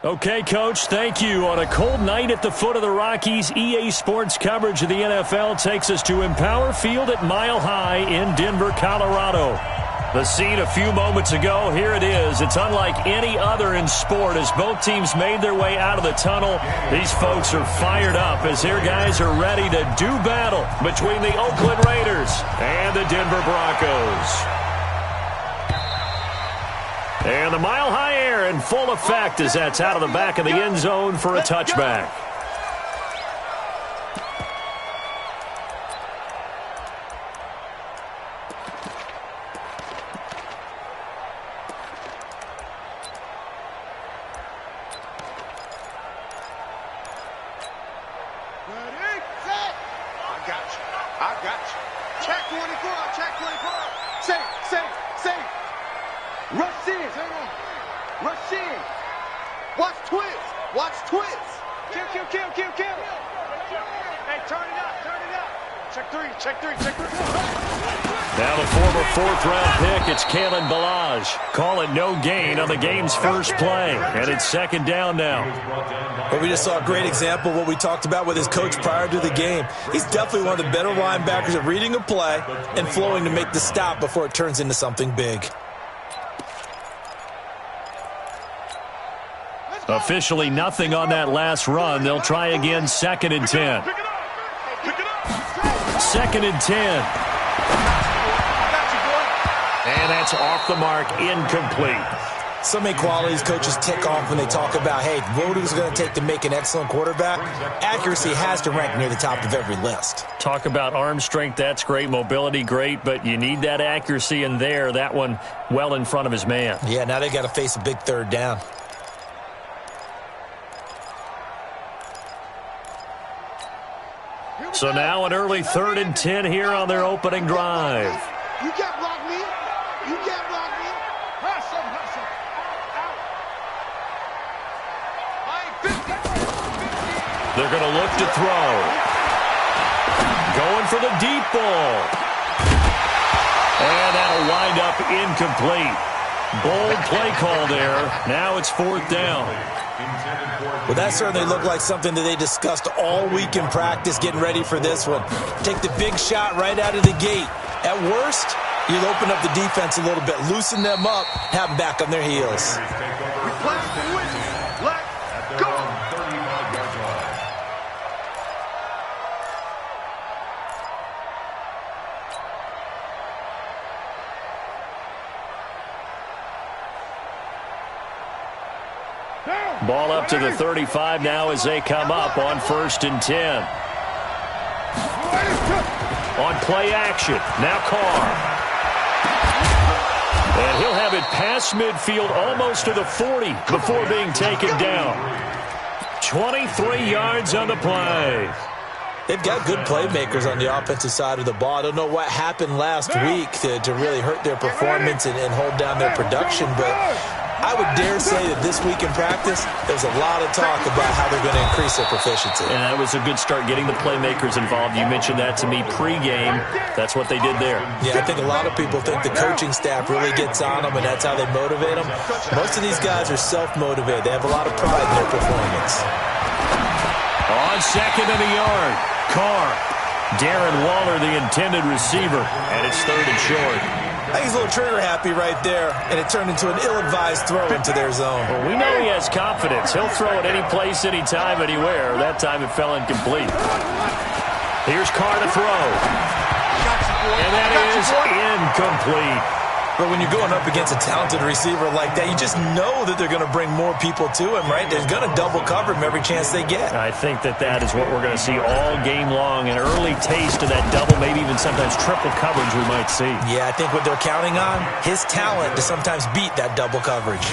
Okay, Coach, thank you. On a cold night at the foot of the Rockies, EA Sports coverage of the NFL takes us to Empower Field at Mile High in Denver, Colorado. The scene a few moments ago, here it is. It's unlike any other in sport as both teams made their way out of the tunnel. These folks are fired up as their guys are ready to do battle between the Oakland Raiders and the Denver Broncos. And the Mile High air in full effect as that's out of the back of the end zone for a touchback. Now the former fourth-round pick, it's Kalen Ballage. Call it no gain on the game's first play. And it's second down now. Well, we just saw a great example of what we talked about with his coach prior to the game. He's definitely one of the better linebackers at reading a play and flowing to make the stop before it turns into something big. Officially nothing on that last run. They'll try again, 2nd and 10. 2nd and 10. And that's off the mark, incomplete. So many qualities coaches tick off when they talk about, hey, what is it going to take to make an excellent quarterback? Accuracy has to rank near the top of every list. Talk about arm strength, that's great. Mobility, great. But you need that accuracy in there. That one well in front of his man. Yeah, now they've got to face a big third down. So now an early 3rd and 10 here on their opening drive. You can't block me. You can't block me. Hustle, hustle. Out. They're going to look to throw. Going for the deep ball. And that'll wind up incomplete. Bold play call there. Now it's 4th down. Well, that certainly looked like something that they discussed all week in practice getting ready for this one. Take the big shot right out of the gate. At worst, you'll open up the defense a little bit, loosen them up, have them back on their heels. Let's go. Ball up to the 35 now as they come up on 1st and 10. On play action, now Carr. And he'll have it past midfield almost to the 40 before being taken down. 23 yards on the play. They've got good playmakers on the offensive side of the ball. I don't know what happened last week to really hurt their performance and hold down their production, but I would dare say that this week in practice, there's a lot of talk about how they're going to increase their proficiency. And that was a good start, getting the playmakers involved. You mentioned that to me pregame. That's what they did there. Yeah, I think a lot of people think the coaching staff really gets on them, and that's how they motivate them. Most of these guys are self-motivated. They have a lot of pride in their performance. On 2nd and a yard, Carr. Darren Waller, the intended receiver, and it's 3rd and short. I think he's a little trigger happy right there, and it turned into an ill-advised throw into their zone. Well, we know he has confidence. He'll throw it any place, anytime, anywhere. That time it fell incomplete. Here's Carr to throw. And that is incomplete. But when you're going up against a talented receiver like that, you just know that they're going to bring more people to him, right? They're going to double cover him every chance they get. I think that is what we're going to see all game long. An early taste of that double, maybe even sometimes triple coverage we might see. Yeah, I think what they're counting on, his talent to sometimes beat that double coverage.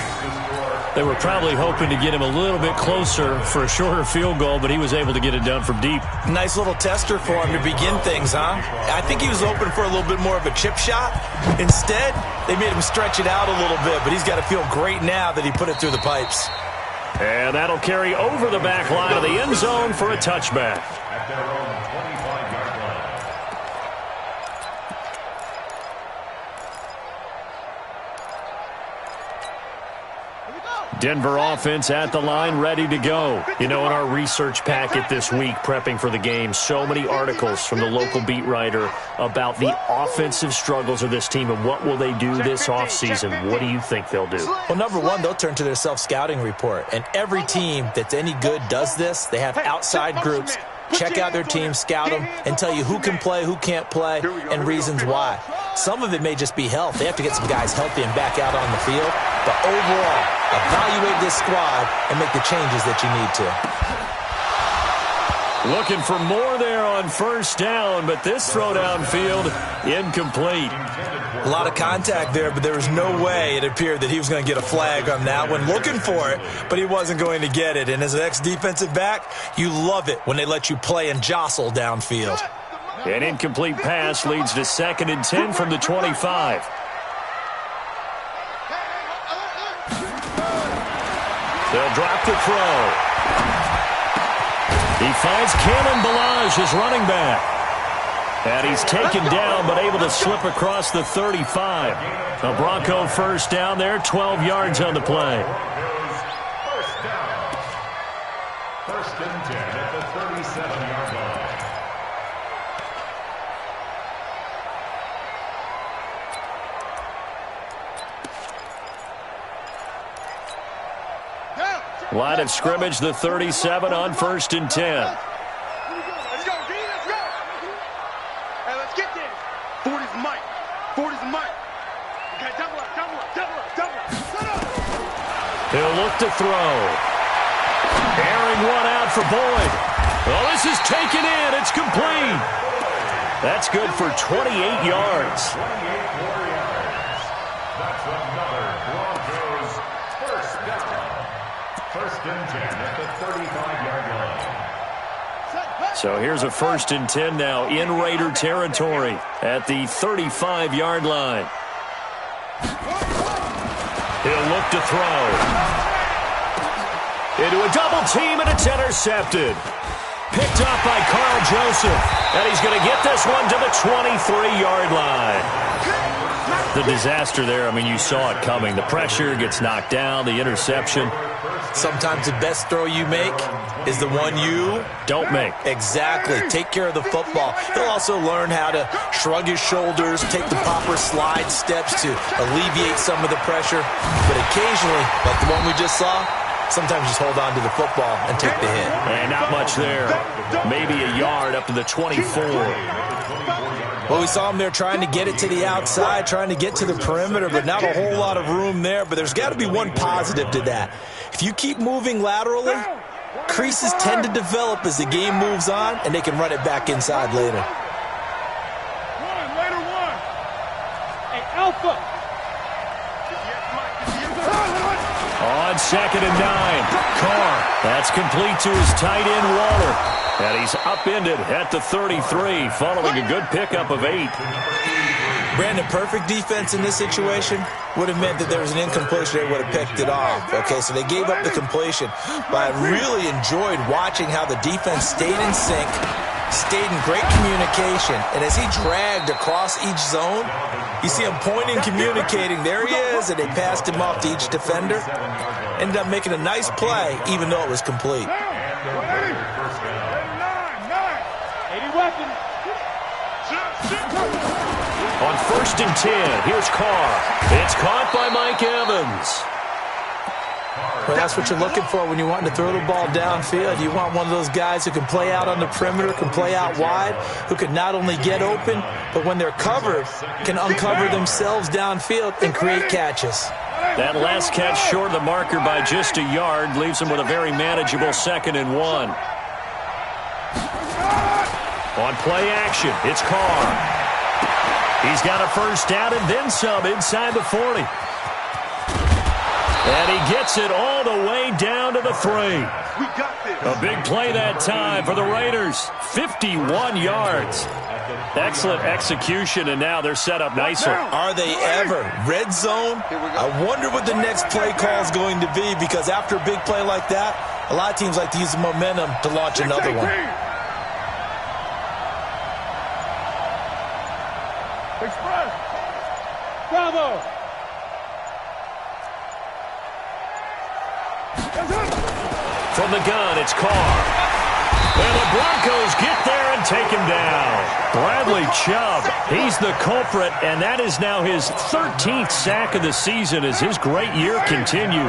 They were probably hoping to get him a little bit closer for a shorter field goal, but he was able to get it done from deep. Nice little tester for him to begin things, huh? I think he was open for a little bit more of a chip shot. Instead, they made him stretch it out a little bit, but he's got to feel great now that he put it through the pipes. And that'll carry over the back line of the end zone for a touchback. Denver offense at the line, ready to go. You know, in our research packet this week, prepping for the game, so many articles from the local beat writer about the offensive struggles of this team and what will they do this offseason. What do you think they'll do? Well, number one, they'll turn to their self-scouting report. And every team that's any good does this. They have outside groups. Check out their team, scout them, and tell you who can play, who can't play, and reasons why. Some of it may just be health. They have to get some guys healthy and back out on the field. But overall, evaluate this squad and make the changes that you need to. Looking for more there on first down, but this throw downfield incomplete. A lot of contact there, but there was no way it appeared that he was going to get a flag on that one. Looking for it, but he wasn't going to get it. And as an ex-defensive back, you love it when they let you play and jostle downfield. An incomplete pass leads to 2nd and 10 from the 25. They'll drop the throw. He finds Kalen Ballage, his running back. And he's taken down, but able to slip across the 35. A Bronco first down there, 12 yards on the play. First down. 1st and 10 at the 37-yard line. Line of scrimmage, the 37 on 1st and 10. Let's go, D, let's go. Hey, let's get there. 40's Mike. 40's Mike. Okay, double up. Set up. He'll look to throw. Airing one out for Boyd. Oh, this is taken in. It's complete. That's good for 28 yards. 28 more yards. That's another Broncos first down. 1st and 10 at the 35-yard line. So here's a 1st and 10 now in Raider territory at the 35-yard line. He'll look to throw. Into a double team, and it's intercepted. Picked up by Carl Joseph. And he's going to get this one to the 23-yard line. The disaster there, I mean, you saw it coming. The pressure gets knocked down, the interception. Sometimes the best throw you make is the one you don't make. Exactly. Take care of the football. He'll also learn how to shrug his shoulders, take the proper slide steps to alleviate some of the pressure. But occasionally, like the one we just saw, sometimes just hold on to the football and take the hit. And not much there. Maybe a yard up to the 24. Well, we saw him there trying to get it to the outside, trying to get to the perimeter, but not a whole lot of room there. But there's got to be one positive to that. If you keep moving laterally, creases tend to develop as the game moves on, and they can run it back inside later. Later one. Hey, Alpha. On 2nd and 9, Carr. That's complete to his tight end, Waller. And he's upended at the 33, following a good pickup of 8. Brandon, perfect defense in this situation would have meant that there was an incompletion. They would have picked it off. Okay, so they gave up the completion. But I really enjoyed watching how the defense stayed in sync, stayed in great communication. And as he dragged across each zone, you see him pointing, communicating. There he is, and they passed him off to each defender. Ended up making a nice play, even though it was complete. 80 weapons. On 1st and 10, here's Carr. It's caught by Mike Evans. Well, that's what you're looking for when you're wanting to throw the ball downfield. You want one of those guys who can play out on the perimeter, can play out wide, who can not only get open, but when they're covered, can uncover themselves downfield and create catches. That last catch short of the marker by just a yard leaves him with a very manageable 2nd and 1. On play action, it's Carr. He's got a first down and then some inside the 40. And he gets it all the way down to the 3. We got this. A big play that time for the Raiders. 51 yards. Excellent execution, and now they're set up nicely. Are they ever? Red zone? I wonder what the next play call is going to be, because after a big play like that, a lot of teams like to use the momentum to launch another one. Express. Bravo. From the gun, it's Carr. And the Broncos get there and take him down. Bradley Chubb, he's the culprit, and that is now his 13th sack of the season as his great year continues.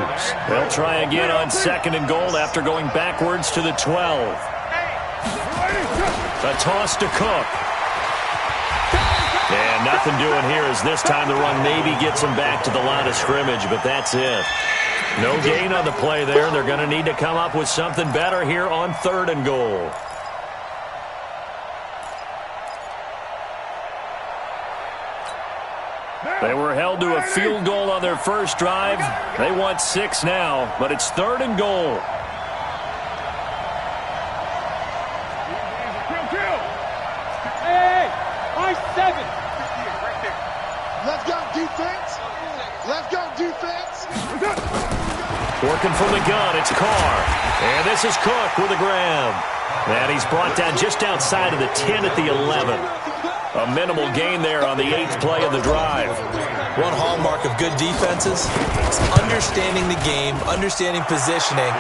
They'll try again on 2nd and goal after going backwards to the 12. A toss to Cook. And nothing doing here as this time the run maybe gets him back to the line of scrimmage, but that's it. No gain on the play there. They're going to need to come up with something better here on 3rd and goal. They were held to a field goal on their first drive. They want 6 now, but it's 3rd and goal. Hey, I-7. Let's go, defense. Let's go, defense. Working from the gun, it's Carr. And this is Cook with a grab. And he's brought down just outside of the 10 at the 11. A minimal gain there on the 8th play of the drive. One hallmark of good defenses is understanding the game, understanding positioning,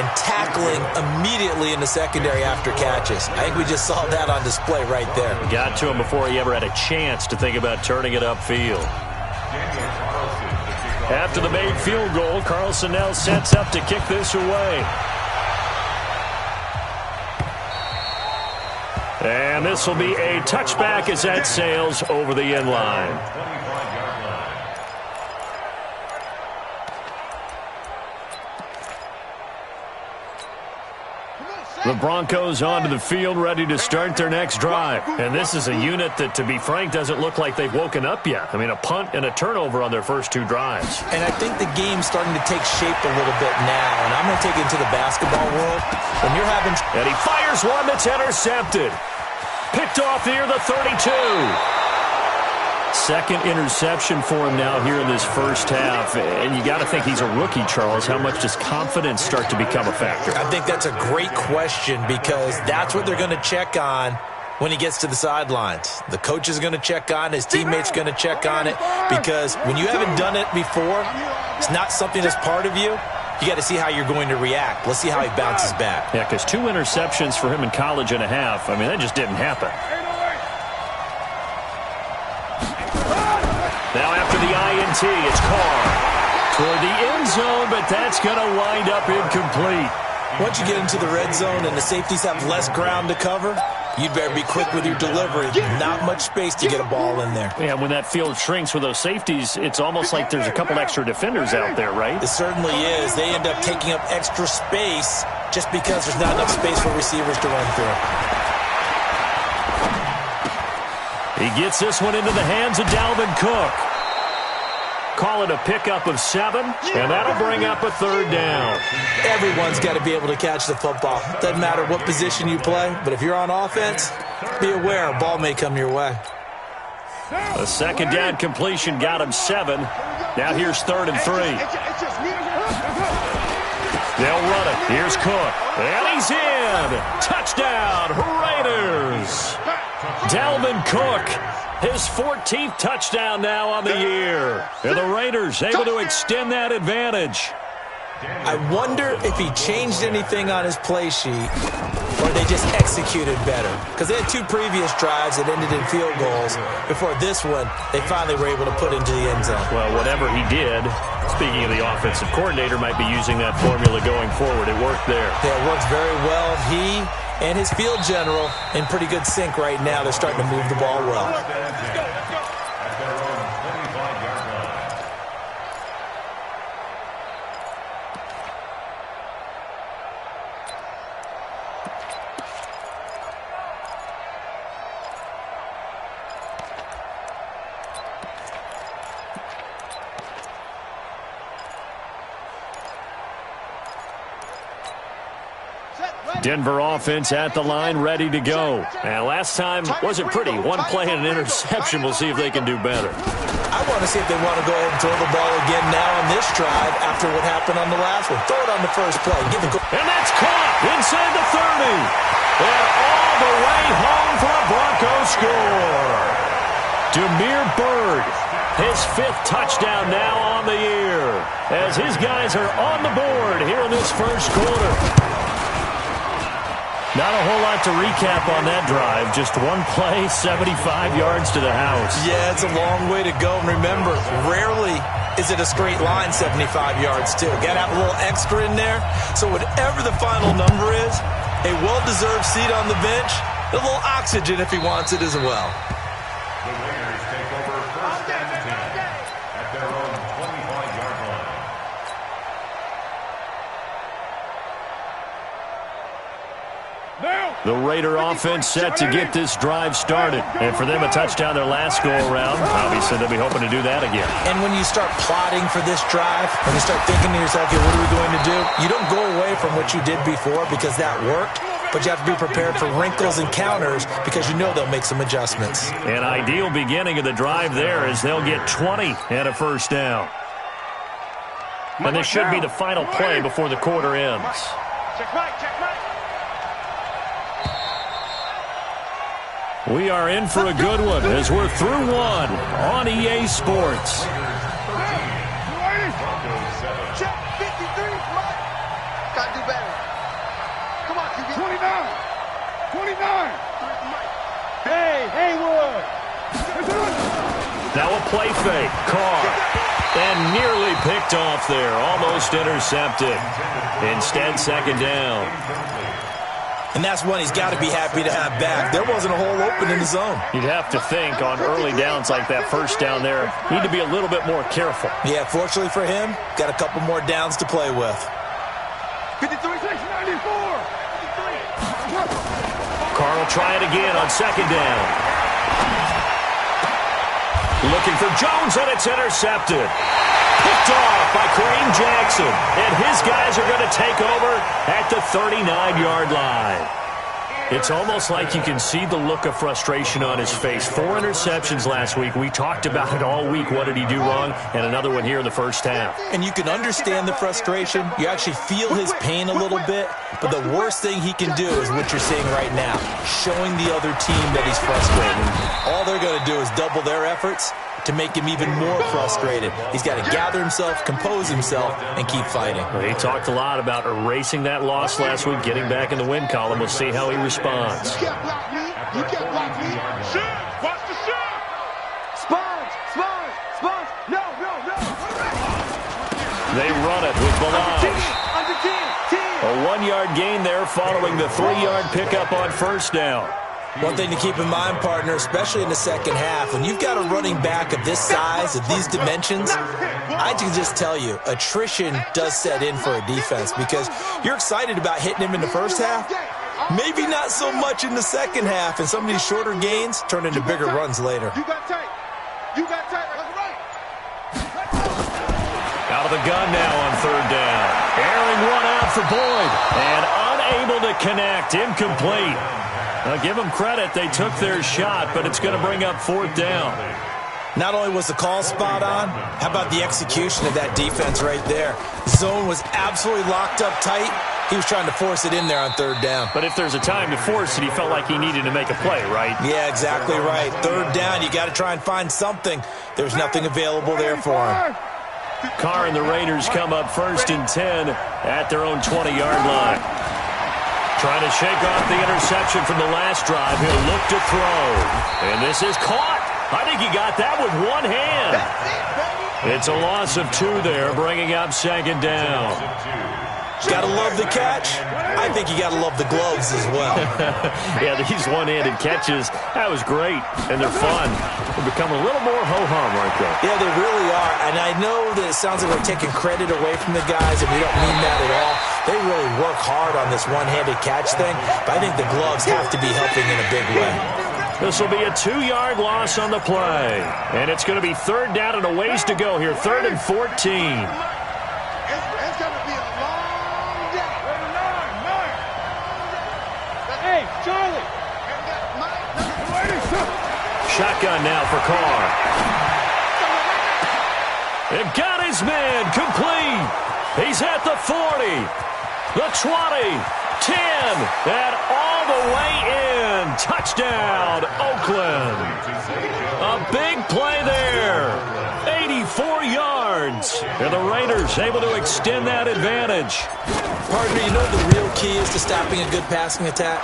and tackling immediately in the secondary after catches. I think we just saw that on display right there. Got to him before he ever had a chance to think about turning it upfield. After the made field goal, Carlson now sets up to kick this away. And this will be a touchback as that sails over the end line. The Broncos onto the field, ready to start their next drive. And this is a unit that, to be frank, doesn't look like they've woken up yet. I mean, a punt and a turnover on their first 2 drives. And I think the game's starting to take shape a little bit now. And I'm going to take it into the basketball world. When you're having... And he fires one that's intercepted. Picked off near the 32. Second interception for him now here in this first half. And you got to think he's a rookie, Charles. How much does confidence start to become a factor? I think that's a great question because that's what they're going to check on when he gets to the sidelines. The coach is going to check on, his teammates going to check on it, because when you haven't done it before, it's not something that's part of you. You got to see how you're going to react. Let's see how he bounces back. Yeah, because 2 interceptions for him in college and a half. I mean, that just didn't happen. Now after the INT, it's Carr toward the end zone, but that's going to wind up incomplete. Once you get into the red zone and the safeties have less ground to cover, you'd better be quick with your delivery. Not much space to get a ball in there. Yeah, when that field shrinks with those safeties, it's almost like there's a couple extra defenders out there, right? It certainly is. They end up taking up extra space just because there's not enough space for receivers to run through. He gets this one into the hands of Dalvin Cook. Call it a pickup of 7, and that'll bring up a 3rd down. Everyone's got to be able to catch the football. Doesn't matter what position you play, but if you're on offense, be aware a ball may come your way. A 2nd down completion got him 7. Now here's 3rd and 3. They'll run it. Here's Cook. And he's in. Touchdown, Raiders. Dalvin Cook, his 14th touchdown now on the year. And the Raiders able to extend that advantage. I wonder if he changed anything on his play sheet or they just executed better. Because they had 2 previous drives that ended in field goals. Before this one, they finally were able to put into the end zone. Well, whatever he did, speaking of the offensive coordinator, might be using that formula going forward. It worked there. Yeah, it works very well. He and his field general in pretty good sync right now. They're starting to move the ball well. Denver offense at the line, ready to go. And last time wasn't pretty. 1 play and an interception. We'll see if they can do better. I want to see if they want to go ahead and throw the ball again now on this drive after what happened on the last one. Throw it on the first play. Give it. And that's caught inside the 30. And all the way home for a Broncos score. Damiere Byrd His 5th touchdown now on the year, as his guys are on the board here in this first quarter. Not a whole lot to recap on that drive. Just one play, 75 yards to the house. Yeah, it's a long way to go. And remember, rarely is it a straight line 75 yards, too. Got to have a little extra in there. So whatever the final number is, a well-deserved seat on the bench, a little oxygen if he wants it as well. The Raiders take over first and 10 at their own 25-yard line. The Raider offense set to get this drive started. And for them, a touchdown their last go-around. Obviously, they'll be hoping to do that again. And when you start plotting for this drive, when you start thinking to yourself, okay, what are we going to do? You don't go away from what you did before because that worked. But you have to be prepared for wrinkles and counters because you know they'll make some adjustments. An ideal beginning of the drive there as they'll get 20 and a first down. And this should be the final play before the quarter ends. We are in for a good one as we're through one on EA Sports. Check 53, Mike. Gotta do better. Come on, QB. 29. Hey, Haywood. Now a play fake. Carr. And nearly picked off there. Almost intercepted. Instead, second down. And that's one he's got to be happy to have back. There wasn't a hole open in the zone. You'd have to think on early downs like that first down there, need to be a little bit more careful. Yeah, fortunately for him, got a couple more downs to play with. 53-6-94. Carr will try it again on second down. Looking for Jones, and it's intercepted. Picked off by Kareem Jackson. And his guys are going to take over at the 39-yard line. It's almost like you can see the look of frustration on his face. 4 interceptions last week. We talked about it all week. What did he do wrong? And another one here in the first half. And you can understand the frustration. You actually feel his pain a little bit. But the worst thing he can do is what you're seeing right now, showing the other team that he's frustrated. All they're going to do is double their efforts to make him even more frustrated. He's got to gather himself, compose himself, and keep fighting. Well, he talked a lot about erasing that loss last week, getting back in the win column. We'll see how he responds. You can't block me. You can't block me. Shoot. Watch the shoot. Sponge. No. They run it with Balaj. Under 10. A 1-yard gain there following the 3-yard pickup on first down. One thing to keep in mind, partner, especially in the second half, when you've got a running back of this size, of these dimensions, I can just tell you, attrition does set in for a defense because you're excited about hitting him in the first half, maybe not so much in the second half, and some of these shorter gains turn into bigger runs later. You got tight. Right. Out of the gun now on third down. Airing one out for Boyd, and unable to connect, incomplete. Now, give them credit. They took their shot, but it's going to bring up fourth down. Not only was the call spot on, how about the execution of that defense right there? Zone was absolutely locked up tight. He was trying to force it in there on third down. But if there's a time to force it, he felt like he needed to make a play, right? Yeah, exactly right. Third down, you got to try and find something. There's nothing available there for him. Carr and the Raiders come up first and 10 at their own 20-yard line. Trying to shake off the interception from the last drive. He'll look to throw. And this is caught. I think he got that with one hand. It's a loss of 2 there, bringing up second down. Got to love the catch. I think you got to love the gloves as well. Yeah, these one-handed catches, that was great. And they're fun. They become a little more ho-hum, aren't they? Yeah, they really are. And I know that it sounds like we're taking credit away from the guys, and we don't mean that at all. They really work hard on this one-handed catch thing, but I think the gloves have to be helping in a big way. This will be a 2-yard loss on the play. And it's going to be third down and a ways to go here, 3rd and 14. It's going to be a long day. Hey, Charlie. Shotgun now for Carr. It got his man complete. He's at the 40, the 20, 10, and all the way in. Touchdown, Oakland. A big play there. And the Raiders able to extend that advantage. Partner, you know what the real key is to stopping a good passing attack?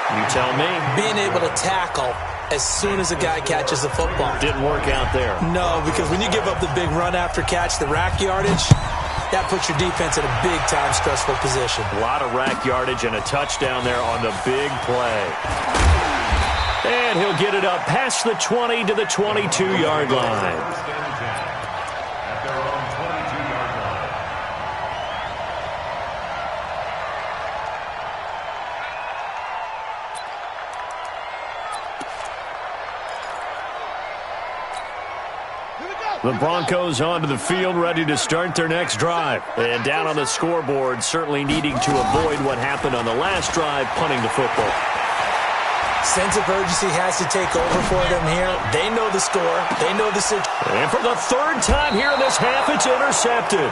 You tell me. Being able to tackle as soon as a guy catches the football. Didn't work out there. No, because when you give up the big run after catch, the rack yardage, that puts your defense in a big-time stressful position. A lot of rack yardage and a touchdown there on the big play. And he'll get it up past the 20 to the 22-yard line. The Broncos onto the field, ready to start their next drive. And down on the scoreboard, certainly needing to avoid what happened on the last drive, punting the football. Sense of urgency has to take over for them here. They know the score. They know the situation. And for the third time here in this half, it's intercepted.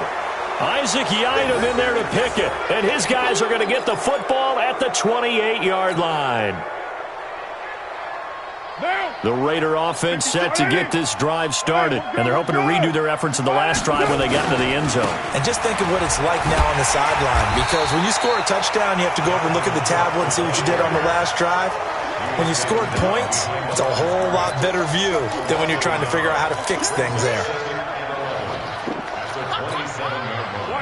Isaac Yiadom in there to pick it. And his guys are going to get the football at the 28-yard line. The Raider offense set to get this drive started, and they're hoping to redo their efforts in the last drive when they got into the end zone. And just think of what it's like now on the sideline, because when you score a touchdown, you have to go over and look at the tablet and see what you did on the last drive. When you scored points, it's a whole lot better view than when you're trying to figure out how to fix things there.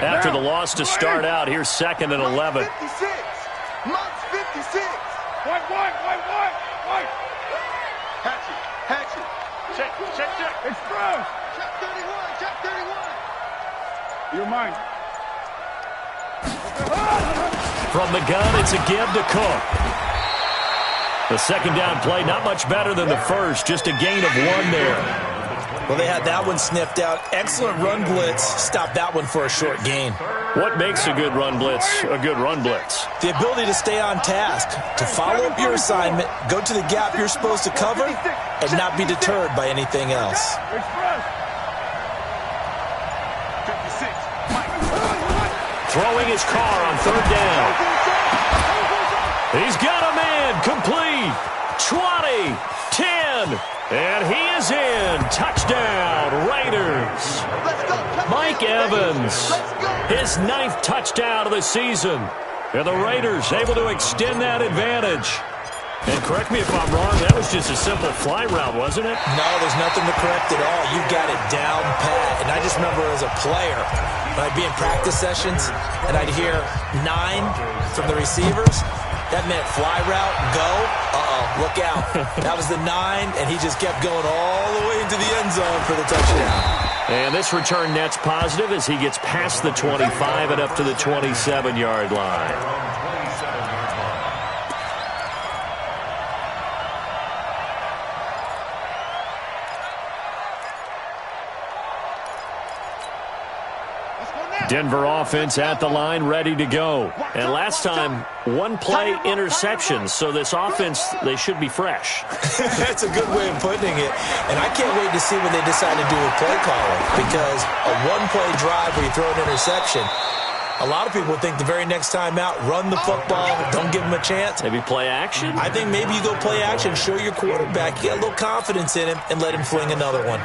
After the loss to start out, here's 2nd and 11. 56. Monk's 56. White. Hatchet. Check. Express. Check 31. You're mine. From the gun, it's a give to Cook. The second down play, not much better than the first, just a gain of 1 there. Well, they had that one sniffed out. Excellent run blitz. Stopped that one for a short gain. What makes a good run blitz a good run blitz? The ability to stay on task, to follow up your assignment, go to the gap you're supposed to cover, and not be deterred by anything else. Throwing his car on 3rd down. He's got a man complete. 20, 10, and he is in. Touchdown, Raiders. Mike Evans, his 9th touchdown of the season. And the Raiders able to extend that advantage. And correct me if I'm wrong, that was just a simple fly route, wasn't it? No, there's nothing to correct at all. You got it down pat. And I just remember as a player, when I'd be in practice sessions and I'd hear 9 from the receivers, that meant fly route, go, look out. That was the 9, and he just kept going all the way into the end zone for the touchdown. And this return net's positive as he gets past the 25 and up to the 27-yard line. Denver offense at the line, ready to go. And last time, 1 play interception, so this offense, they should be fresh. That's a good way of putting it. And I can't wait to see what they decide to do with play calling, because a 1-play drive where you throw an interception, a lot of people think the very next time out, run the football, don't give them a chance. Maybe play action? I think maybe you go play action, show your quarterback, get a little confidence in him, and let him fling another one.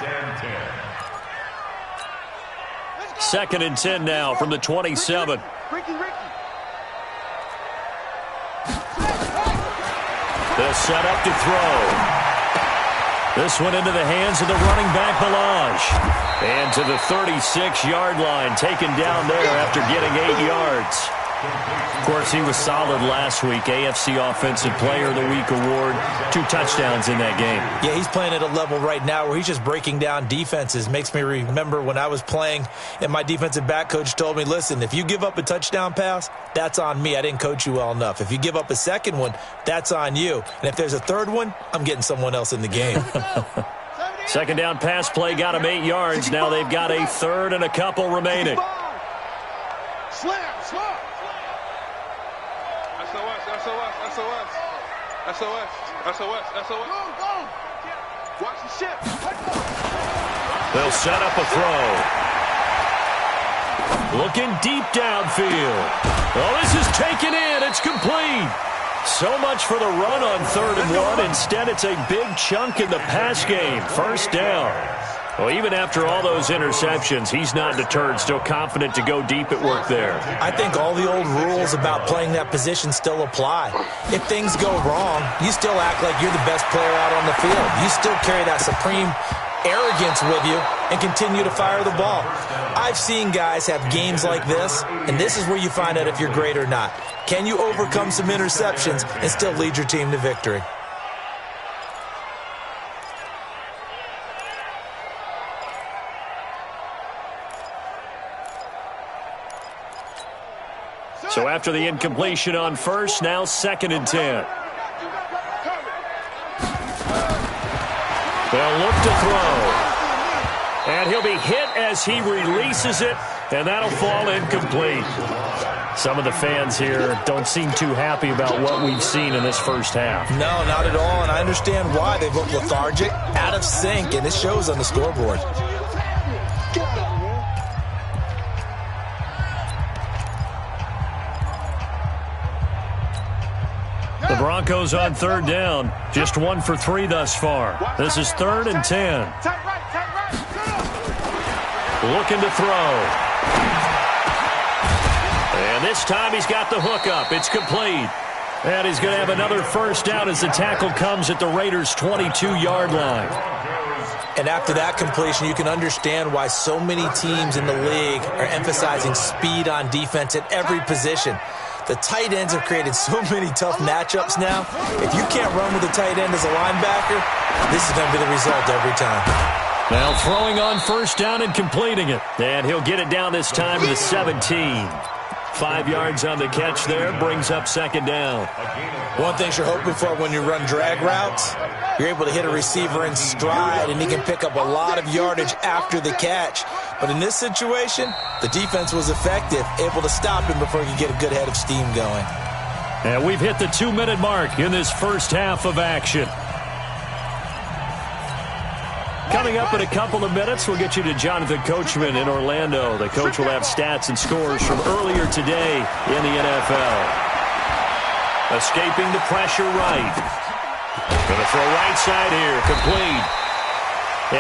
2nd and 10 now from the 27. Ricky. They'll set up to throw. This one into the hands of the running back, Ballage. And to the 36-yard line, taken down there after getting 8 yards. Of course, he was solid last week. AFC Offensive Player of the Week award. 2 touchdowns in that game. Yeah, he's playing at a level right now where he's just breaking down defenses. Makes me remember when I was playing and my defensive back coach told me, listen, if you give up a touchdown pass, that's on me. I didn't coach you well enough. If you give up a second one, that's on you. And if there's a third one, I'm getting someone else in the game. Second down pass play got him 8 yards. Now they've got a third and a couple remaining. Slam. SOS. Go. Watch the ship. They'll set up a throw. Looking deep downfield. Oh, this is taken in. It's complete. So much for the run on 3rd and 1. Instead, it's a big chunk in the pass game. First down. Well, even after all those interceptions, he's not deterred, still confident to go deep at work there. I think all the old rules about playing that position still apply. If things go wrong, you still act like you're the best player out on the field. You still carry that supreme arrogance with you and continue to fire the ball. I've seen guys have games like this, and this is where you find out if you're great or not. Can you overcome some interceptions and still lead your team to victory? So after the incompletion on first, now 2nd and 10. They'll look to throw. And he'll be hit as he releases it, and that'll fall incomplete. Some of the fans here don't seem too happy about what we've seen in this first half. No, not at all, and I understand why. They've looked lethargic, out of sync, and it shows on the scoreboard. The Broncos on 3rd down. Just 1 for 3 thus far. This is 3rd and 10. Looking to throw. And this time he's got the hook up. It's complete. And he's going to have another first down as the tackle comes at the Raiders' 22-yard line. And after that completion, you can understand why so many teams in the league are emphasizing speed on defense at every position. The tight ends have created so many tough matchups now. If you can't run with a tight end as a linebacker, this is going to be the result every time. Now throwing on first down and completing it. And he'll get it down this time to the 17. 5 yards on the catch there, brings up 2nd down. One thing you're hoping for when you run drag routes, you're able to hit a receiver in stride, and he can pick up a lot of yardage after the catch. But in this situation, the defense was effective, able to stop him before he could get a good head of steam going. And we've hit the 2-minute mark in this first half of action. Coming up in a couple of minutes, we'll get you to Jonathan Coachman in Orlando. The coach will have stats and scores from earlier today in the NFL. Escaping the pressure right. Going to throw right side here, complete.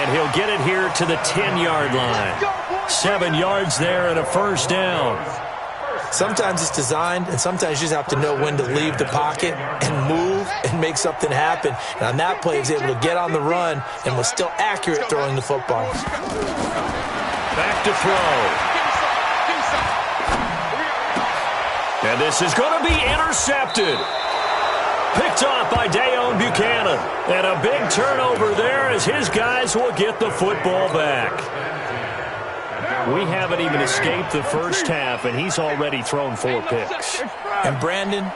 And he'll get it here to the 10-yard line. 7 yards there and a first down. Sometimes it's designed, and sometimes you just have to know when to leave the pocket and move and make something happen. And on that play, he was able to get on the run and was still accurate throwing the football. Back to throw. And this is going to be intercepted. Picked off by Deone Bucannon. And a big turnover there as his guys will get the football back. We haven't even escaped the first half, and he's already thrown 4 picks. And Brandon,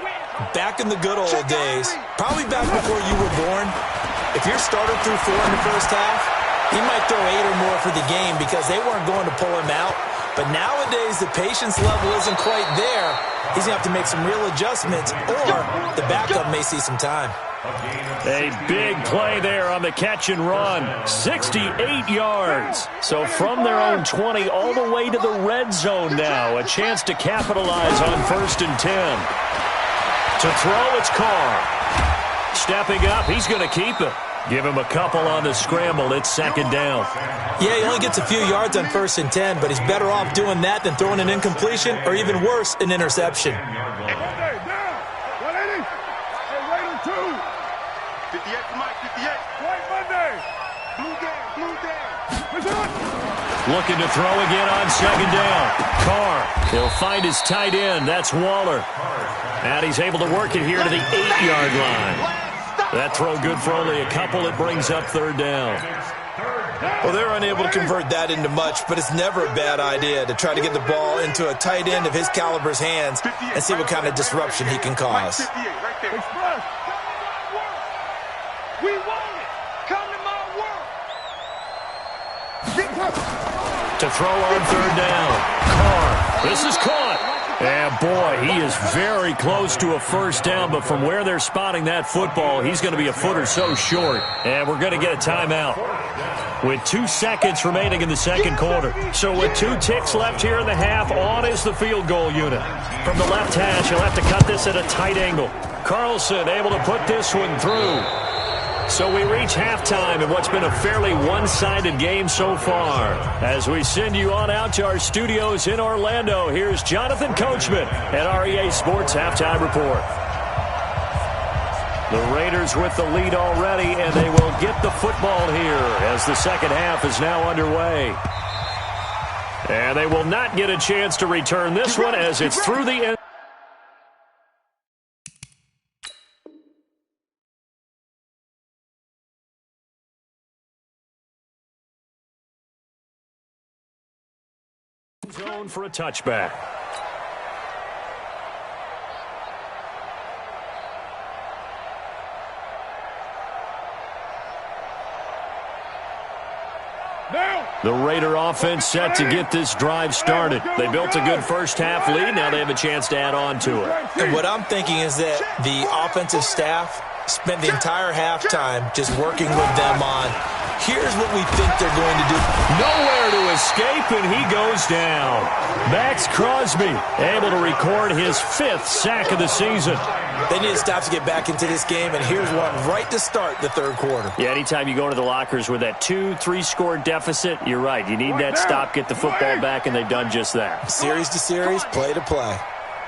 back in the good old days, probably back before you were born, if your starter threw 4 in the first half, he might throw 8 or more for the game because they weren't going to pull him out. But nowadays, the patience level isn't quite there. He's going to have to make some real adjustments, or the backup may see some time. A big play there on the catch and run. 68 yards. So from their own 20 all the way to the red zone now. A chance to capitalize on 1st and 10. To throw, it's Carr. Stepping up, he's going to keep it. Give him a couple on the scramble. It's 2nd down. Yeah, he only gets a few yards on 1st and 10, but he's better off doing that than throwing an incompletion or even worse, an interception. Looking to throw again on 2nd down. Carr, he'll find his tight end. That's Waller. And he's able to work it here to the 8-yard line. That throw good for only a couple. It brings up 3rd down. Well, they're unable to convert that into much, but it's never a bad idea to try to get the ball into a tight end of his caliber's hands and see what kind of disruption he can cause. We want it. Come to my world. To throw on 3rd down. Carr. This is caught. And boy, he is very close to a first down, but from where they're spotting that football, he's going to be a foot or so short. And we're going to get a timeout with 2 seconds remaining in the 2nd quarter. So with 2 ticks left here in the half, on is the field goal unit. From the left hash, he'll have to cut this at a tight angle. Carlson able to put this one through. So we reach halftime in what's been a fairly one-sided game so far. As we send you on out to our studios in Orlando, here's Jonathan Coachman at our EA Sports Halftime Report. The Raiders with the lead already, and they will get the football here as the second half is now underway. And they will not get a chance to return this one as it's through the end. Zone for a touchback. The Raider offense set to get this drive started. They built a good first half lead. Now they have a chance to add on to it. And what I'm thinking is that the offensive staff spent the entire halftime just working with them on, here's what we think they're going to do. Nowhere to escape, and he goes down. Maxx Crosby able to record his 5th sack of the season. They need to stop to get back into this game, and here's one right to start the third quarter. Yeah, anytime you go to the lockers with that 2-3 score deficit, you're right. You need that stop, get the football back, and they've done just that. Series to series, play to play.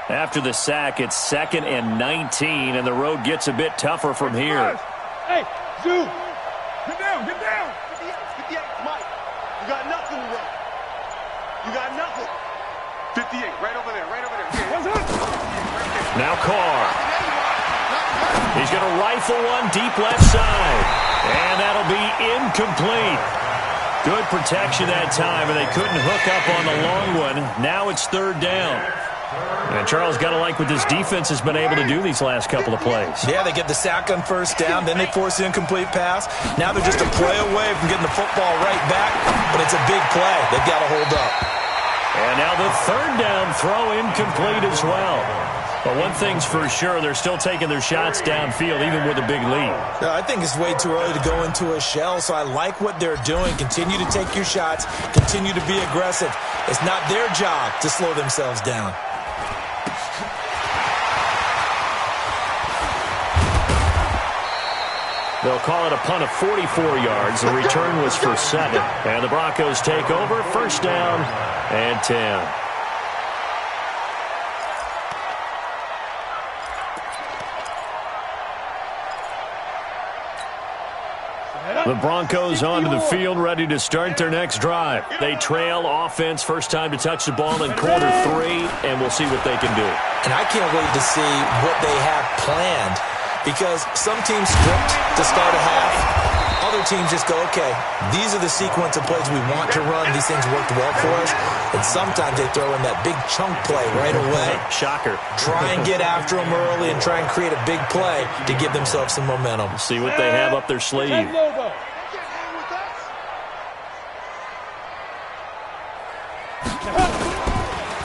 After the sack, it's 2nd and 19, and the road gets a bit tougher from here. Hey, Zoo! Get down, get down! 58, Mike. You got nothing to run. You got nothing. 58, right over there, right over there. What's up? Now Carr. He's going to rifle one deep left side. And that'll be incomplete. Good protection that time, and they couldn't hook up on the long one. Now it's 3rd down. And Charles, got to like what this defense has been able to do these last couple of plays. Yeah, they get the sack on first down, then they force the incomplete pass. Now they're just a play away from getting the football right back, but it's a big play. They've got to hold up. And now the 3rd down throw incomplete as well. But one thing's for sure, they're still taking their shots downfield, even with a big lead. I think it's way too early to go into a shell, so I like what they're doing. Continue to take your shots. Continue to be aggressive. It's not their job to slow themselves down. They'll call it a punt of 44 yards. The return was for 7. And the Broncos take over. 1st down and 10. The Broncos onto the field, ready to start their next drive. They trail offense, first time to touch the ball in quarter 3, and we'll see what they can do. And I can't wait to see what they have planned, because some teams script to start a half. Other teams just go, okay, these are the sequence of plays we want to run. These things worked well for us. And sometimes they throw in that big chunk play right away. Shocker. Try and get after them early and try and create a big play to give themselves some momentum. See what they have up their sleeve.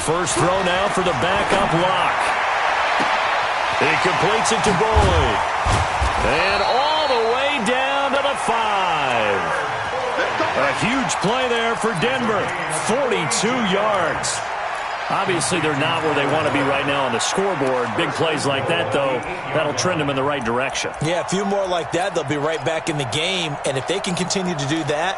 First throw now for the backup lock. He completes it to Boyd. And all the way down to the 5. A huge play there for Denver. 42 yards. Obviously, they're not where they want to be right now on the scoreboard. Big plays like that, though, that'll trend them in the right direction. Yeah, a few more like that, they'll be right back in the game. And if they can continue to do that,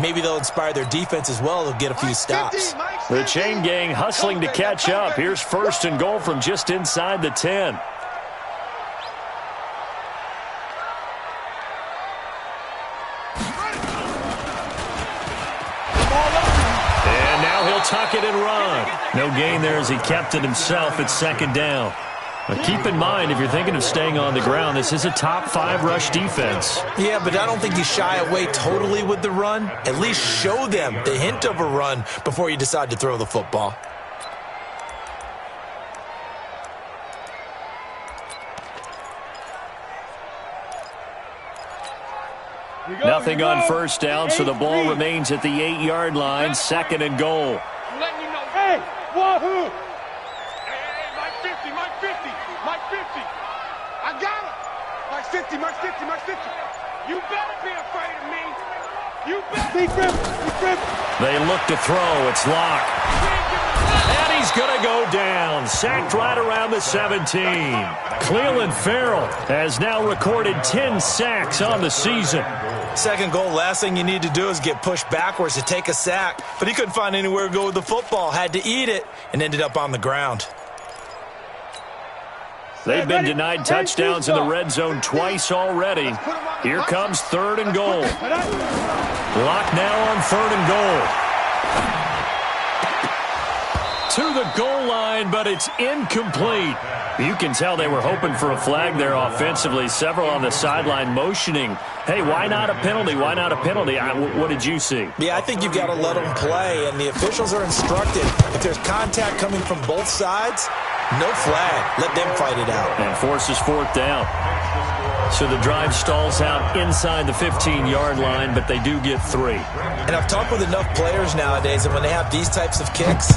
maybe they'll inspire their defense as well. They'll get a few stops. The chain gang hustling to catch up. Here's 1st and goal from just inside the 10. And now he'll tuck it and run. No gain there as he kept it himself at 2nd down. But keep in mind, if you're thinking of staying on the ground, this is a top 5 rush defense. Yeah, but I don't think you shy away totally with the run. At least show them the hint of a run before you decide to throw the football. Nothing on first down, so the ball remains at the 8-yard line. 2nd and goal. I'm letting you know. Hey, wahoo! Hey, Mike 50, Mike 50, Mike 50. I got him. Mike 50, Mike 50, Mike 50. You better be afraid of me. You better. Deep rip, deep rip. They look to throw. It's locked. And he's going to go down. Sacked right around the 17. Clelin Ferrell has now recorded 10 sacks on the season. Second goal, last thing you need to do is get pushed backwards to take a sack. But he couldn't find anywhere to go with the football. Had to eat it and ended up on the ground. They've been denied touchdowns in the red zone twice already. Here comes 3rd and goal. Lock now on 3rd and goal. To the goal line, but it's incomplete. You can tell they were hoping for a flag there offensively. Several on the sideline motioning, hey, why not a penalty? Why not a penalty? What did you see? Yeah, I think you've got to let them play, and the officials are instructed. If there's contact coming from both sides, no flag. Let them fight it out. And forces 4th down. So the drive stalls out inside the 15-yard line, but they do get 3. And I've talked with enough players nowadays, and when they have these types of kicks,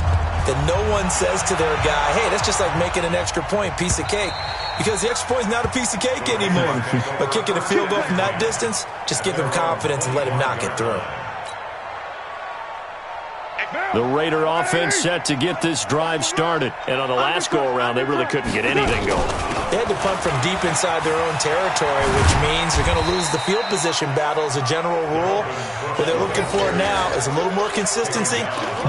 that no one says to their guy, hey, that's just like making an extra point, piece of cake. Because the extra point is not a piece of cake anymore. But kicking a field goal from that distance, just give him confidence and let him knock it through. The Raider offense set to get this drive started. And on the last go-around, they really couldn't get anything going. They had to punt from deep inside their own territory, which means they're going to lose the field position battle as a general rule. What they're looking for now is a little more consistency,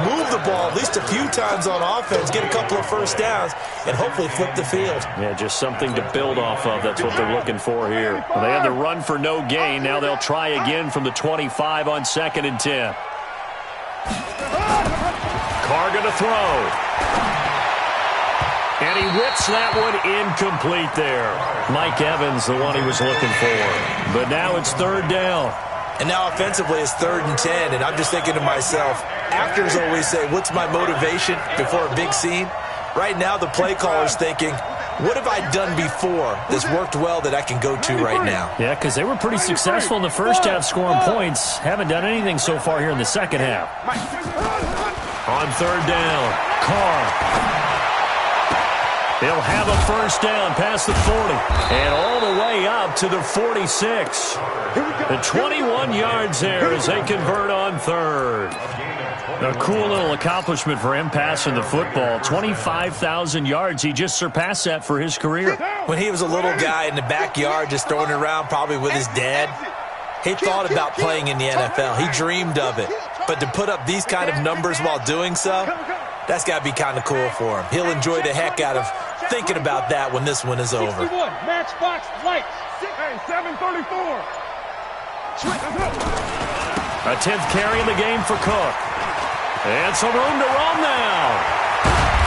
move the ball at least a few times on offense, get a couple of first downs, and hopefully flip the field. Yeah, just something to build off of. That's what they're looking for here. Well, they had the run for no gain. Now they'll try again from the 25 on 2nd and 10. Carr going to throw. And he whips that one incomplete there. Mike Evans, the one he was looking for. But now it's 3rd down. And now offensively it's 3rd and 10. And I'm just thinking to myself, actors always say, what's my motivation before a big scene? Right now the play caller's thinking, what have I done before that's worked well that I can go to right now? Yeah, because they were pretty successful in the first half scoring points. Haven't done anything so far here in the second half. On 3rd down, Carr. He'll have a first down past the 40 and all the way up to the 46. The 21 yards there as they convert on 3rd. A cool little accomplishment for him passing the football. 25,000 yards. He just surpassed that for his career. When he was a little guy in the backyard just throwing it around probably with his dad, he thought about playing in the NFL. He dreamed of it. But to put up these kind of numbers while doing so, that's got to be kind of cool for him. He'll enjoy the heck out of thinking about that when this one is over. Matchbox lights. Hey, 734. A 10th carry in the game for Cook. And some room to roam now.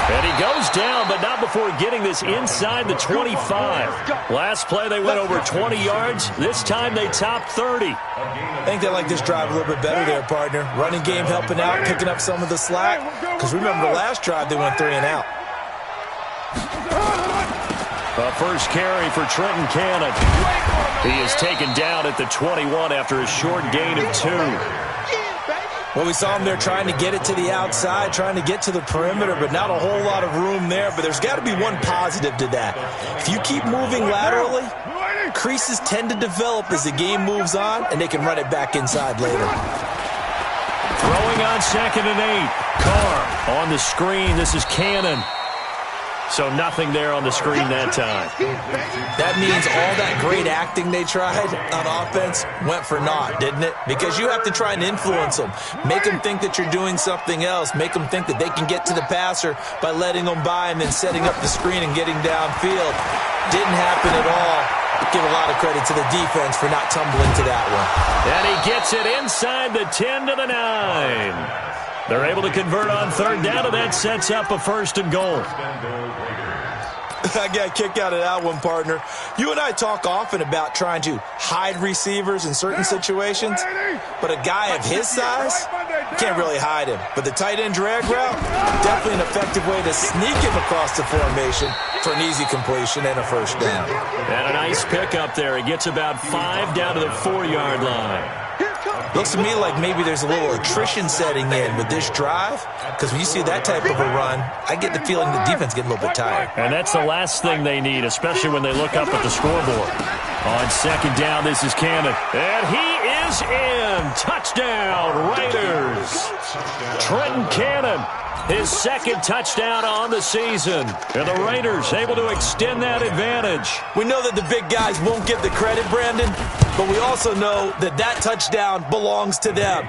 And he goes down, but not before getting this inside the 25. Last play, they went over 20 yards. This time, they topped 30. I think they like this drive a little bit better there, partner. Running game helping out, picking up some of the slack. Because remember, the last drive, they went 3 and out. A first carry for Trenton Cannon. He is taken down at the 21 after a short gain of 2. Well, we saw him there trying to get it to the outside, trying to get to the perimeter, but not a whole lot of room there. But there's got to be one positive to that. If you keep moving laterally, creases tend to develop as the game moves on, and they can run it back inside later. Throwing on 2nd and 8. Carr on the screen. This is Cannon. So nothing there on the screen that time. That means all that great acting they tried on offense went for naught, didn't it? Because you have to try and influence them. Make them think that you're doing something else. Make them think that they can get to the passer by letting them by and then setting up the screen and getting downfield. Didn't happen at all. Give a lot of credit to the defense for not tumbling to that one. And he gets it inside the 10 to the 9. They're able to convert on 3rd down, and that sets up a 1st and goal. I got a kick out of that one, partner. You and I talk often about trying to hide receivers in certain situations, but a guy of his size, can't really hide him. But the tight end drag route, definitely an effective way to sneak him across the formation for an easy completion and a first down. And a nice pickup there. He gets about 5 down to the 4-yard line. Looks to me like maybe there's a little attrition setting in with this drive, because when you see that type of a run, I get the feeling the defense getting a little bit tired. And that's the last thing they need, especially when they look up at the scoreboard. On 2nd down, this is Cannon. And he is in. Touchdown, Raiders. Trenton Cannon his second touchdown on the season. And the Raiders able to extend that advantage. We know that the big guys won't get the credit, Brandon, but we also know that that touchdown belongs to them.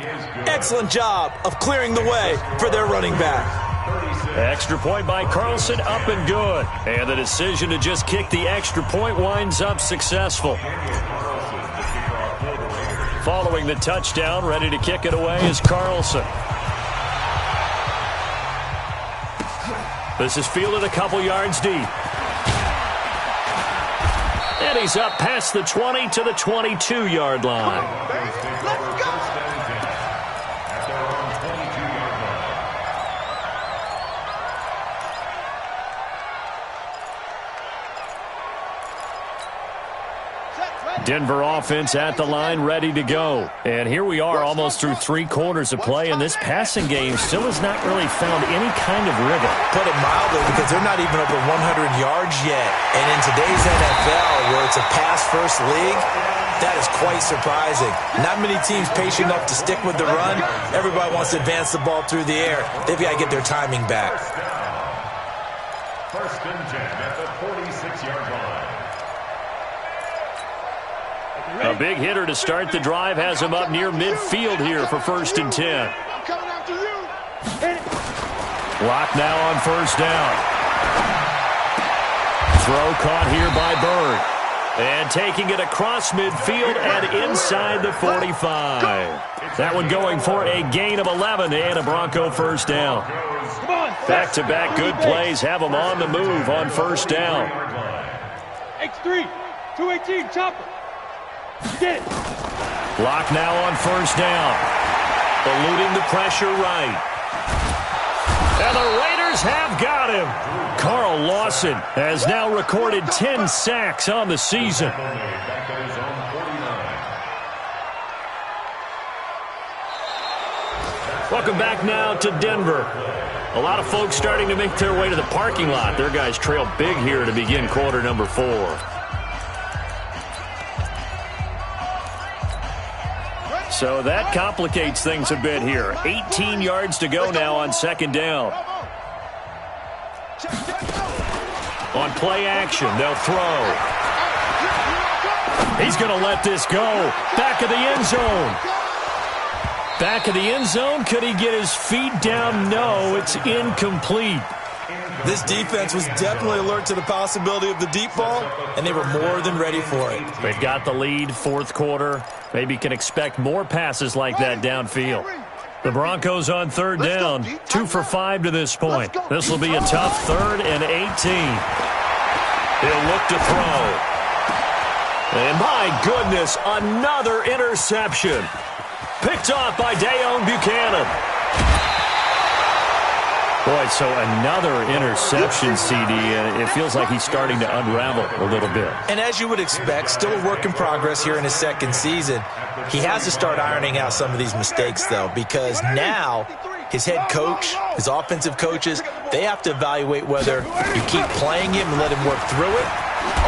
Excellent job of clearing the way for their running back. Extra point by Carlson, up and good. And the decision to just kick the extra point winds up successful. Following the touchdown, ready to kick it away is Carlson. This is fielded a couple yards deep. And he's up past the 20 to the 22-yard line. Let's go! Denver offense at the line, ready to go. And here we are almost through 3 quarters of play, and this passing game still has not really found any kind of rhythm. Put it mildly, because they're not even over 100 yards yet. And in today's NFL, where it's a pass-first league, that is quite surprising. Not many teams patient enough to stick with the run. Everybody wants to advance the ball through the air. They've got to get their timing back. First and 10 at the 46-yard line. A big hitter to start the drive has him up near midfield here for first and 10. I'm coming after you. Block now on first down. Throw caught here by Bird. And taking it across midfield and inside the 45. That one going for a gain of 11 and a Bronco first down. Back-to-back good plays have them on the move on first down. X3, 218, chopper. Get it. Block now on first down. Eluding the pressure right. And the Raiders have got him. Carl Lawson has now recorded 10 sacks on the season. Welcome back now to Denver. A lot of folks starting to make their way to the parking lot. Their guys trail big here to begin quarter number 4. So that complicates things a bit here. 18 yards to go now on second down. On play action, they'll throw. He's going to let this go. Back of the end zone. Back of the end zone. Could he get his feet down? No, it's incomplete. This defense was definitely alert to the possibility of the deep ball, and they were more than ready for it. They've got the lead, fourth quarter. Maybe can expect more passes like that downfield. The Broncos on third down, 2 for 5 to this point. This will be a tough 3rd and 18. He'll look to throw. And my goodness, another interception. Picked off by Deone Bucannon. Boy, so another interception, CD, and it feels like he's starting to unravel a little bit. And as you would expect, still a work in progress here in his second season. He has to start ironing out some of these mistakes, though, because now his head coach, his offensive coaches, they have to evaluate whether you keep playing him and let him work through it,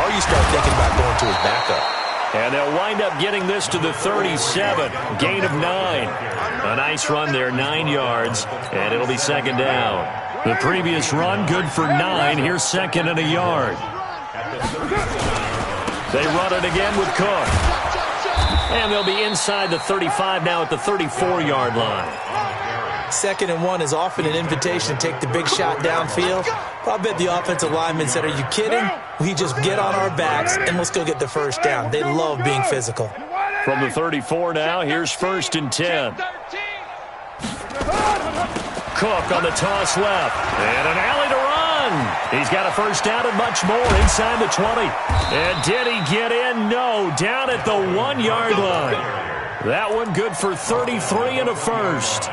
or you start thinking about going to his backup. And they'll wind up getting this to the 37, gain of 9. A nice run there, 9 yards, and it'll be second down. The previous run, good for 9. Here's second and a yard. They run it again with Cook. And they'll be inside the 35 now at the 34-yard line. 2nd and 1 is often an invitation to take the big shot downfield. I bet the offensive lineman said, are you kidding? We just get on our backs and let's go get the first down. They love being physical. From the 34 now, here's 1st and 10. Cook on the toss left. And an alley to run. He's got a first down and much more inside the 20. And did he get in? No, down at the 1-yard line. That one good for 33 and a first.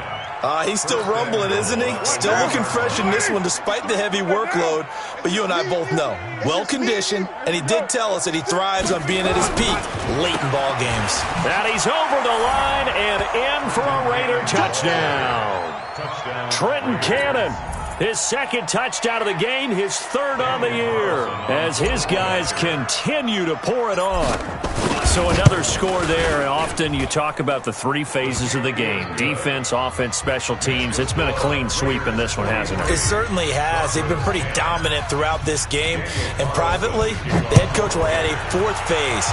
He's still rumbling, isn't he? Still looking fresh in this one despite the heavy workload. But you and I both know, well-conditioned, and he did tell us that he thrives on being at his peak late in ball games. And he's over the line and in for a Raider touchdown. Trenton Cannon His second touchdown of the game, his third on the year, as his guys continue to pour it on. So another score there. Often you talk about the three phases of the game: defense, offense, special teams. It's been a clean sweep in this one, hasn't it? It certainly has. They've been pretty dominant throughout this game. And privately, the head coach will add a fourth phase.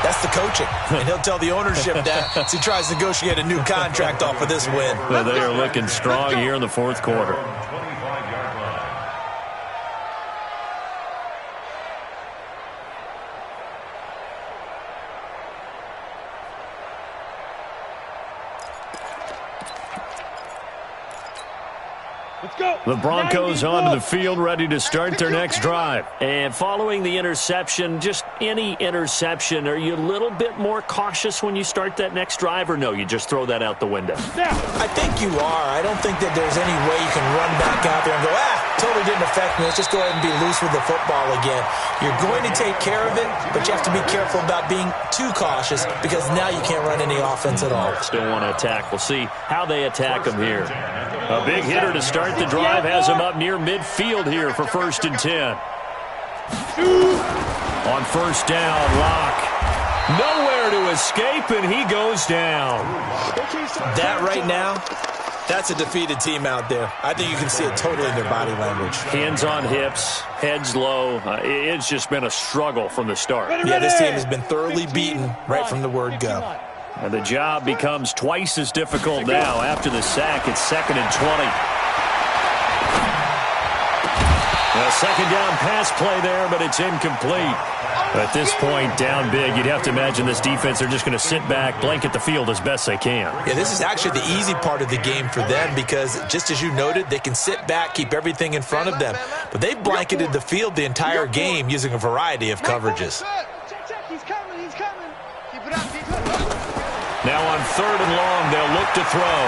That's the coaching. And he'll tell the ownership that as he tries to negotiate a new contract off of this win. Well, they are looking strong here in the fourth quarter. The Broncos onto the field, ready to start their next drive. And following the interception, just any interception, are you a little bit more cautious when you start that next drive, or no, you just throw that out the window? I think you are. I don't think that there's any way you can run back out there and go, totally didn't affect me. Let's just go ahead and be loose with the football again. You're going to take care of it, but you have to be careful about being too cautious because now you can't run any offense at all. Still want to attack. We'll see how they attack them here. A big hitter to start the drive has him up near midfield here for 1st and 10. On first down, Locke. Nowhere to escape, and he goes down. That right now, that's a defeated team out there. I think you can see it totally in their body language. Hands on hips, heads low. It's just been a struggle from the start. Yeah, this team has been thoroughly beaten right from the word go. And the job becomes twice as difficult now. After the sack, it's 2nd and 20. A second down pass play there, but it's incomplete. At this point, down big, you'd have to imagine this defense, they're just going to sit back, blanket the field as best they can. Yeah, this is actually the easy part of the game for them because, just as you noted, they can sit back, keep everything in front of them. But they've blanketed the field the entire game using a variety of coverages. Now on 3rd and long, they'll look to throw.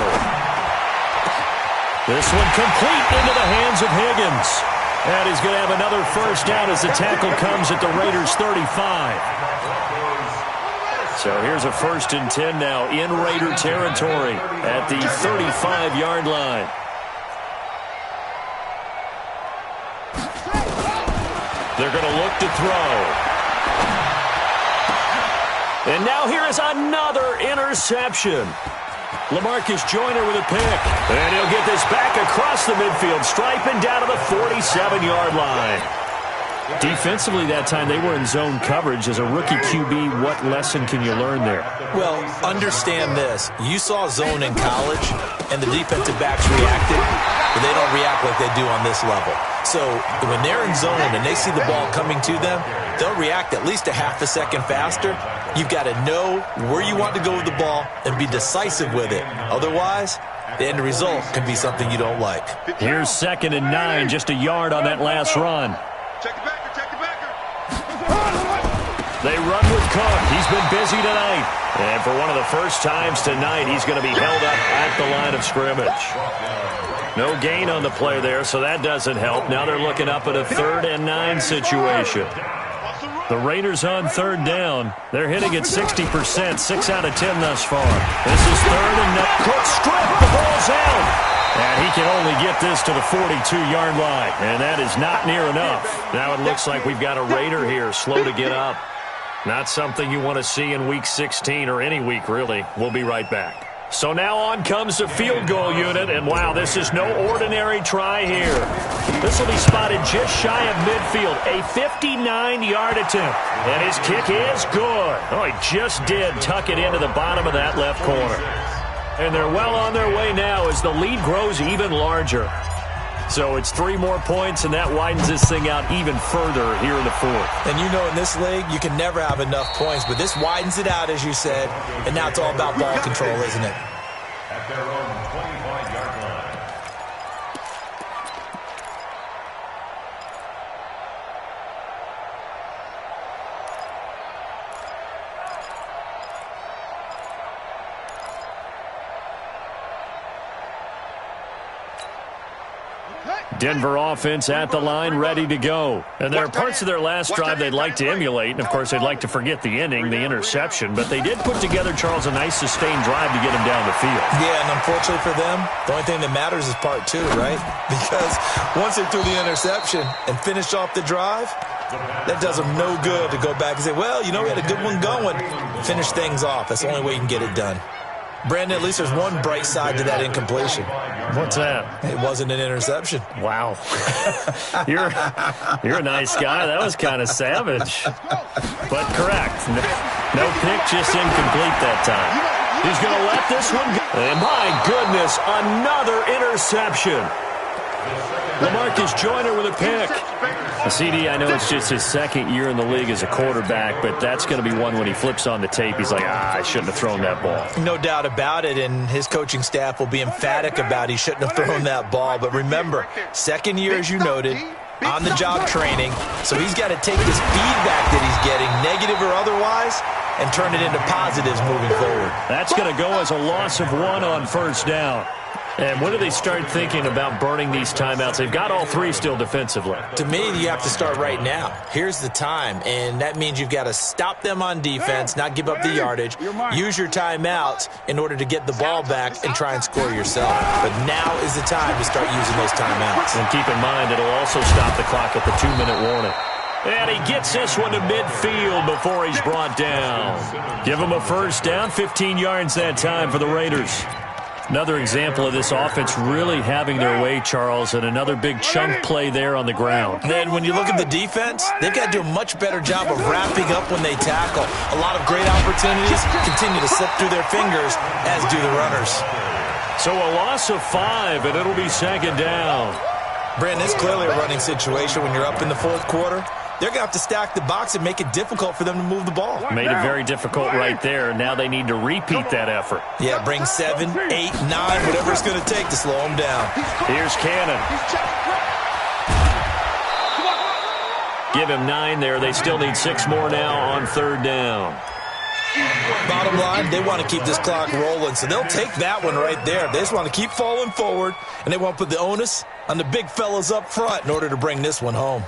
This one complete into the hands of Higgins. And he's going to have another first down as the tackle comes at the Raiders' 35. So here's a 1st and 10 now in Raider territory at the 35-yard line. They're going to look to throw. And now here is another interception. LaMarcus Joyner with a pick. And he'll get this back across the midfield stripe and down to the 47-yard line. Defensively that time, they were in zone coverage. As a rookie QB, what lesson can you learn there? Well, understand this. You saw zone in college, and the defensive backs reacted, but they don't react like they do on this level. So when they're in zone and they see the ball coming to them, they'll react at least a half a second faster. You've got to know where you want to go with the ball and be decisive with it. Otherwise, the end result can be something you don't like. Here's 2nd and 9, just a yard on that last run. Check the backer, check the backer. They run with Cook. He's been busy tonight. And for one of the first times tonight, he's going to be held up at the line of scrimmage. No gain on the play there, so that doesn't help. Now they're looking up at a 3rd and 9 situation. The Raiders on 3rd down. They're hitting at 60%, 6 out of 10 thus far. This is 3rd and 9. Cook stripped. The ball's out. And he can only get this to the 42-yard line. And that is not near enough. Now it looks like we've got a Raider here, slow to get up. Not something you want to see in Week 16 or any week, really. We'll be right back. So now on comes the field goal unit, and wow, this is no ordinary try here. This will be spotted just shy of midfield, a 59-yard attempt. And his kick is good. Oh, he just did tuck it into the bottom of that left corner. And they're well on their way now as the lead grows even larger. So it's 3 more points, and that widens this thing out even further here in the 4th. And you know in this league, you can never have enough points, but this widens it out, as you said, and now it's all about ball control, isn't it? At their own 25-yard line. Denver offense at the line, ready to go. And there are parts of their last drive they'd like to emulate, and, of course, they'd like to forget the ending, the interception. But they did put together, Charles, a nice sustained drive to get him down the field. Yeah, and unfortunately for them, the only thing that matters is part two, right? Because once they threw the interception and finished off the drive, that does them no good to go back and say, well, you know, we had a good one going. Finish things off. That's the only way you can get it done. Brandon, at least there's one bright side to that incompletion. What's that? It wasn't an interception. Wow. You're a nice guy. That was kind of savage. But correct. No pick, just incomplete that time. He's going to let this one go. And my goodness, another interception. LaMarcus Joyner with a pick. CD, I know it's just his second year in the league as a quarterback, but that's going to be one when he flips on the tape. He's like, I shouldn't have thrown that ball. No doubt about it, and his coaching staff will be emphatic about he shouldn't have thrown that ball. But remember, second year, as you noted, on-the-job training, so he's got to take this feedback that he's getting, negative or otherwise, and turn it into positives moving forward. That's going to go as a loss of 1 on first down. And when do they start thinking about burning these timeouts? They've got all 3 still defensively. To me, you have to start right now. Here's the time, and that means you've got to stop them on defense, not give up the yardage, use your timeouts in order to get the ball back and try and score yourself. But now is the time to start using those timeouts. And keep in mind, it'll also stop the clock at the 2-minute warning. And he gets this one to midfield before he's brought down. Give him a first down, 15 yards that time for the Raiders. Another example of this offense really having their way, Charles, and another big chunk play there on the ground. Then when you look at the defense, they've got to do a much better job of wrapping up when they tackle. A lot of great opportunities continue to slip through their fingers, as do the runners. So a loss of 5, and it'll be second down. Brandon, it's clearly a running situation when you're up in the fourth quarter. They're going to have to stack the box and make it difficult for them to move the ball. Made it very difficult right there. Now they need to repeat that effort. Yeah, bring 7, 8, 9, whatever it's going to take to slow them down. Here's Cannon. Give him 9 there. They still need 6 more now on third down. Bottom line, they want to keep this clock rolling, so they'll take that one right there. They just want to keep falling forward, and they want to put the onus on the big fellas up front in order to bring this one home.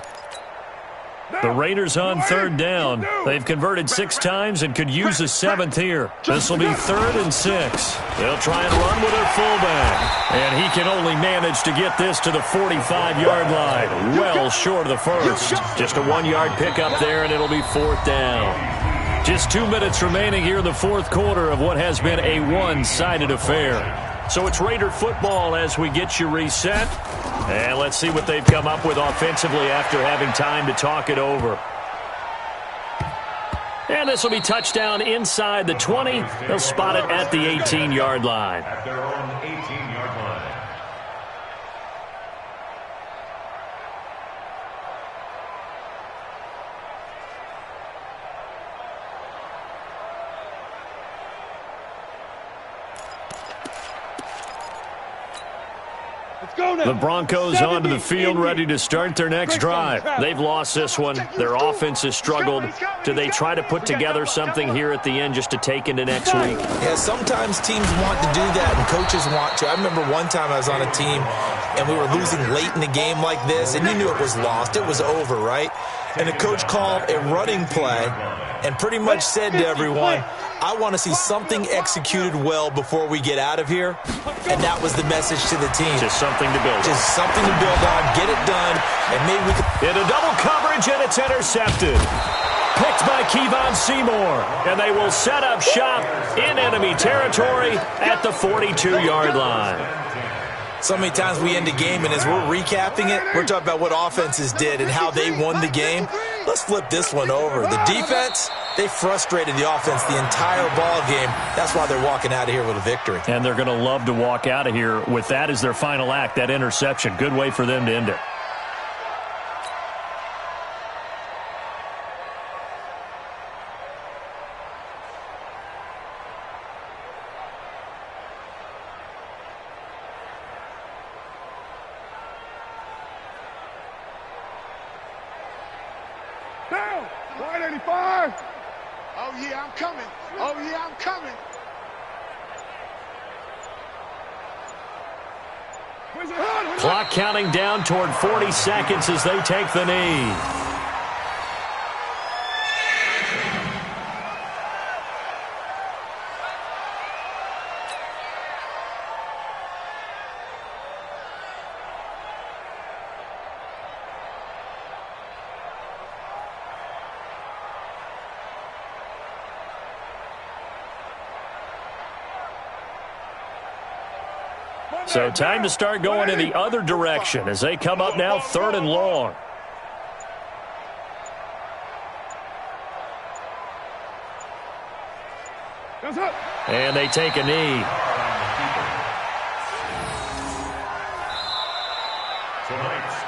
The Raiders on third down. They've converted 6 times and could use a 7th here. This will be 3rd and 6. They'll try and run with their fullback. And he can only manage to get this to the 45-yard line. Well short of the first. Just a 1-yard pickup there, and it'll be 4th down. Just 2 minutes remaining here in the fourth quarter of what has been a one-sided affair. So it's Raider football as we get you reset. And let's see what they've come up with offensively after having time to talk it over. And this will be touchdown inside the 20. They'll spot it at the 18-yard line. At their own 18-yard line. The Broncos onto the field, ready to start their next drive. They've lost this one. Their offense has struggled. Do they try to put together something here at the end just to take into next week? Yeah, sometimes teams want to do that, and coaches want to. I remember one time I was on a team, and we were losing late in the game like this, and you knew it was lost. It was over, right? And the coach called a running play and pretty much said to everyone, I want to see something executed well before we get out of here. And that was the message to the team. Just something to build on. Just something to build on, get it done, and maybe we could... In a double coverage, and it's intercepted. Picked by Kevon Seymour. And they will set up shop in enemy territory at the 42-yard line. So many times we end a game, and as we're recapping it, we're talking about what offenses did and how they won the game. Let's flip this one over. The defense, they frustrated the offense the entire ball game. That's why they're walking out of here with a victory. And they're going to love to walk out of here with that as their final act, that interception. Good way for them to end it. Down! 185! Oh, yeah, I'm coming. Oh, yeah, I'm coming. Clock counting down toward 40 seconds as they take the knee. So time to start going in the other direction as they come up now 3rd and long. And they take a knee.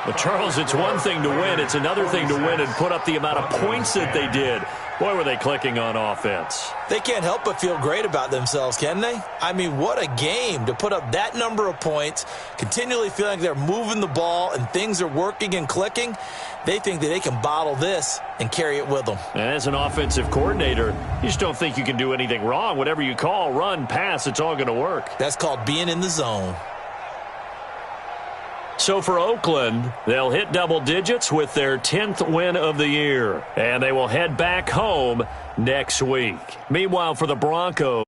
Well, Charles, it's one thing to win. It's another thing to win and put up the amount of points that they did. Boy, were they clicking on offense. They can't help but feel great about themselves, can they? I mean, what a game to put up that number of points, continually feeling like they're moving the ball and things are working and clicking. They think that they can bottle this and carry it with them. And as an offensive coordinator, you just don't think you can do anything wrong. Whatever you call, run, pass, it's all going to work. That's called being in the zone. So for Oakland, they'll hit double digits with their 10th win of the year. And they will head back home next week. Meanwhile, for the Broncos,